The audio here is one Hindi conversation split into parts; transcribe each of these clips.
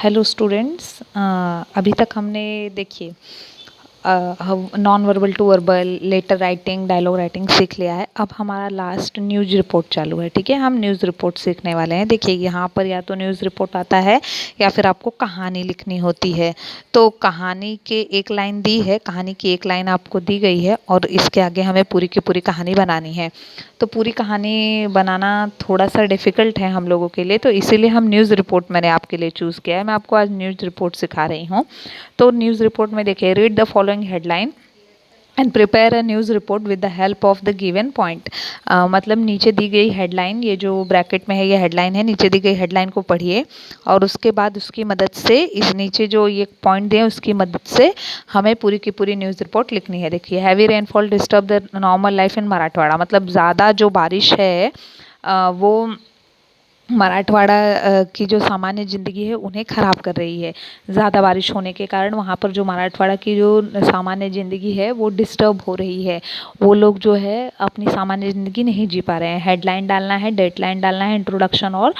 Hello students. अभी तक हमने देखिए non verbal to verbal, letter writing, dialogue writing सीख लिया है। अब हमारा लास्ट न्यूज़ रिपोर्ट चालू है। ठीक है, हम न्यूज़ रिपोर्ट सीखने वाले हैं। देखिए यहाँ पर या तो न्यूज़ रिपोर्ट आता है या फिर आपको कहानी लिखनी होती है। तो कहानी के एक लाइन दी है, कहानी की एक लाइन आपको दी गई है और इसके आगे हमें पूरी की पूरी कहानी बनानी है। तो पूरी कहानी बनाना थोड़ा सा डिफ़िकल्ट है हम लोगों के लिए, तो इसीलिए हम न्यूज़ रिपोर्ट मैंने आपके लिए चूज़ किया है। मैं आपको आज न्यूज़ रिपोर्ट सिखा रही हूँ। तो न्यूज़ रिपोर्ट में देखिए, read the following headline and prepare a news report with the help of the given point. मतलब नीचे दी गई हेडलाइन, ये जो ब्रैकेट में है ये हेडलाइन है, नीचे दी गई हेडलाइन को पढ़िए और उसके बाद उसकी मदद से, इस नीचे जो ये पॉइंट दिए उसकी मदद से हमें पूरी की पूरी न्यूज़ रिपोर्ट लिखनी है। देखिए, heavy rainfall disturb the normal life in Marathwada, मतलब ज़्यादा जो बारिश है वो मराठवाड़ा की जो सामान्य ज़िंदगी है उन्हें ख़राब कर रही है। ज़्यादा बारिश होने के कारण वहाँ पर जो मराठवाड़ा की जो सामान्य ज़िंदगी है वो डिस्टर्ब हो रही है। वो लोग जो है अपनी सामान्य ज़िंदगी नहीं जी पा रहे हैं। हेडलाइन डालना है, डेटलाइन डालना है, इंट्रोडक्शन और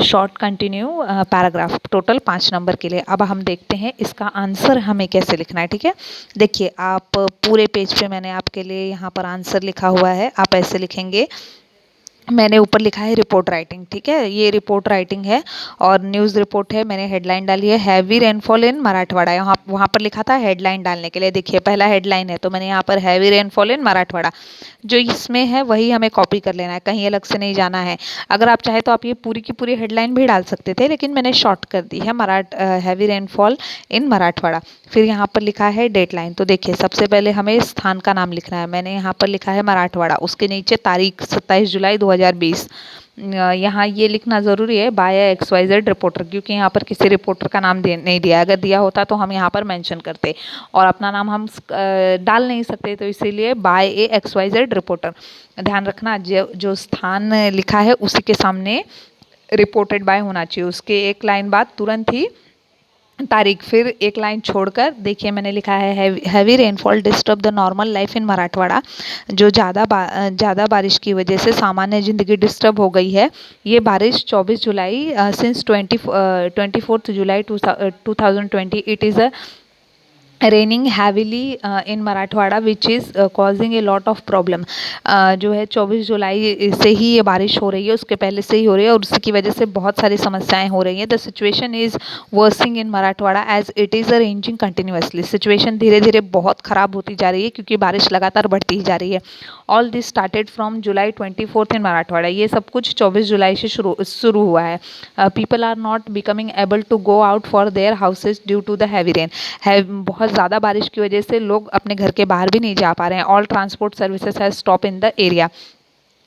short continue paragraph, total 5 number के लिए। अब हम देखते हैं इसका आंसर हमें कैसे लिखना है। ठीक है, देखिए आप पूरे पेज पे मैंने आपके लिए यहाँ पर आंसर लिखा हुआ है। आप ऐसे लिखेंगे, मैंने ऊपर लिखा है रिपोर्ट राइटिंग। ठीक है, ये रिपोर्ट राइटिंग है और न्यूज़ रिपोर्ट है। मैंने हेडलाइन डाली है हैवी रेनफॉल इन मराठवाड़ा, यहाँ वहाँ पर लिखा था हेडलाइन डालने के लिए। देखिए पहला हेडलाइन है तो मैंने यहाँ पर हैवी रेनफॉल इन मराठवाड़ा, जो इसमें है वही हमें कॉपी कर लेना है, कहीं अलग से नहीं जाना है। अगर आप चाहे तो आप ये पूरी की पूरी हेडलाइन भी डाल सकते थे, लेकिन मैंने शॉर्ट कर दी है हैवी रेनफॉल इन मराठवाड़ा। फिर यहाँ पर लिखा है डेटलाइन। तो देखिए सबसे पहले हमें स्थान का नाम लिखना है। मैंने यहाँ पर लिखा है मराठवाड़ा, उसके नीचे तारीख 27 जुलाई 2020। यहाँ ये लिखना ज़रूरी है, बाय XYZ रिपोर्टर, क्योंकि यहाँ पर किसी रिपोर्टर का नाम नहीं दिया। अगर दिया होता तो हम यहाँ पर मेंशन करते और अपना नाम हम डाल नहीं सकते, तो इसीलिए बाय XYZ रिपोर्टर। ध्यान रखना, जो जो स्थान लिखा है उसी के सामने रिपोर्टेड बाय होना चाहिए। उसके एक लाइन बाद तुरंत ही तारीख, फिर एक लाइन छोड़कर देखिए मैंने लिखा है heavy rainfall disturb the normal life in Marathwada, जो ज़्यादा बारिश की वजह से सामान्य ज़िंदगी डिस्टर्ब हो गई है। ये बारिश 24 जुलाई since 24 July 2020 it is a raining heavily in Marathwada which is causing a lot of problem. जो है 24 जुलाई से ही ये बारिश हो रही है, उसके पहले से ही हो रही है और उसकी वजह से बहुत सारी समस्याएं हो रही हैं। The situation is worsening in Marathwada as it is arranging continuously, situation धीरे धीरे बहुत ख़राब होती जा रही है क्योंकि बारिश लगातार बढ़ती ही जा रही है। All this started from July 24 in Marathwada, ये सब कुछ 24 जुलाई से शुरू हुआ है। People are not becoming able to go out for their houses due to the heavy rain, है बहुत ज़्यादा बारिश की वजह से लोग अपने घर के बाहर भी नहीं जा पा रहे हैं। All transport services has stop in the area,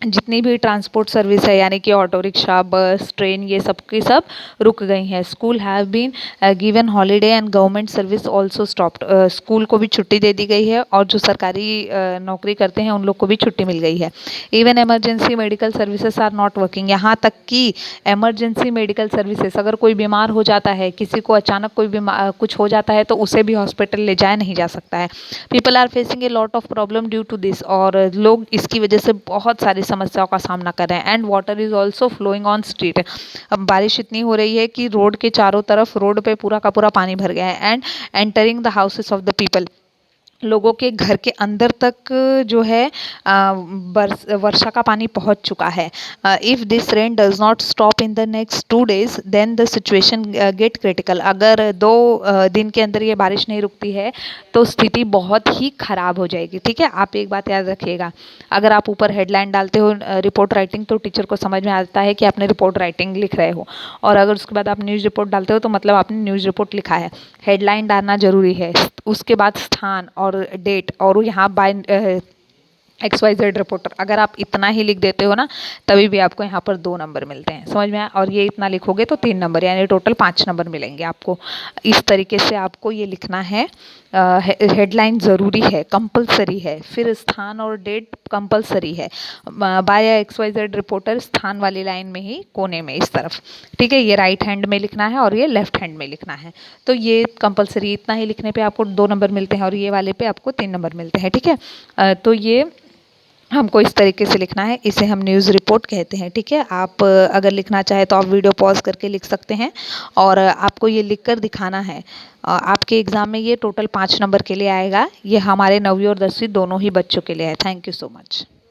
जितनी भी ट्रांसपोर्ट सर्विस है यानी कि ऑटो रिक्शा, बस, ट्रेन, ये सब की सब रुक गई हैं। School have been given holiday and government service also stopped, school को भी छुट्टी दे दी गई है और जो सरकारी नौकरी करते हैं उन लोग को भी छुट्टी मिल गई है। Even emergency medical services are not working, यहाँ तक कि एमरजेंसी मेडिकल सर्विसेज, अगर कोई बीमार हो जाता है, किसी को अचानक कोई कुछ हो जाता है तो उसे भी हॉस्पिटल ले जाया नहीं जा सकता है। People are facing a lot of problem due to this, और लोग इसकी वजह से बहुत सारी समस्याओं का सामना कर रहे हैं। And water is also flowing on street, अब बारिश इतनी हो रही है कि रोड के चारों तरफ, रोड पे पूरा का पूरा पानी भर गया है। And entering the houses of the people, लोगों के घर के अंदर तक जो है वर्षा का पानी पहुंच चुका है। If this rain does not stop in the next 2 days then the situation get critical, अगर 2 दिन के अंदर ये बारिश नहीं रुकती है तो स्थिति बहुत ही ख़राब हो जाएगी। ठीक है, आप एक बात याद रखिएगा, अगर आप ऊपर हेडलाइन डालते हो रिपोर्ट राइटिंग, तो टीचर को समझ में आता है कि आपने रिपोर्ट राइटिंग लिख रहे हो, और अगर उसके बाद आप न्यूज़ रिपोर्ट डालते हो तो मतलब आपने न्यूज़ रिपोर्ट लिखा है। हेडलाइन डालना ज़रूरी है, उसके बाद स्थान और डेट, और यहाँ बाय XYZ रिपोर्टर, अगर आप इतना ही लिख देते हो ना तभी भी आपको यहाँ पर 2 नंबर मिलते हैं। समझ में आया? और ये इतना लिखोगे तो 3 नंबर, यानी टोटल 5 नंबर मिलेंगे आपको। इस तरीके से आपको ये लिखना है। हेडलाइन ज़रूरी है, कंपलसरी है, फिर स्थान और डेट कंपलसरी है। बाय XYZ रिपोर्टर स्थान वाली लाइन में ही कोने में इस तरफ। ठीक है, ये राइट हैंड में लिखना है और ये लेफ्ट हैंड में लिखना है। तो ये कंपलसरी, इतना ही लिखने पे आपको 2 नंबर मिलते हैं और ये वाले पे आपको 3 नंबर मिलते हैं। ठीक है, तो ये हमको इस तरीके से लिखना है, इसे हम न्यूज़ रिपोर्ट कहते हैं, ठीक है। आप अगर लिखना चाहें तो आप वीडियो पॉज़ करके लिख सकते हैं और आपको ये लिख कर दिखाना है। आपके एग्ज़ाम में ये टोटल 5 नंबर के लिए आएगा। ये हमारे 9वीं और 10वीं दोनों ही बच्चों के लिए है। Thank you so much.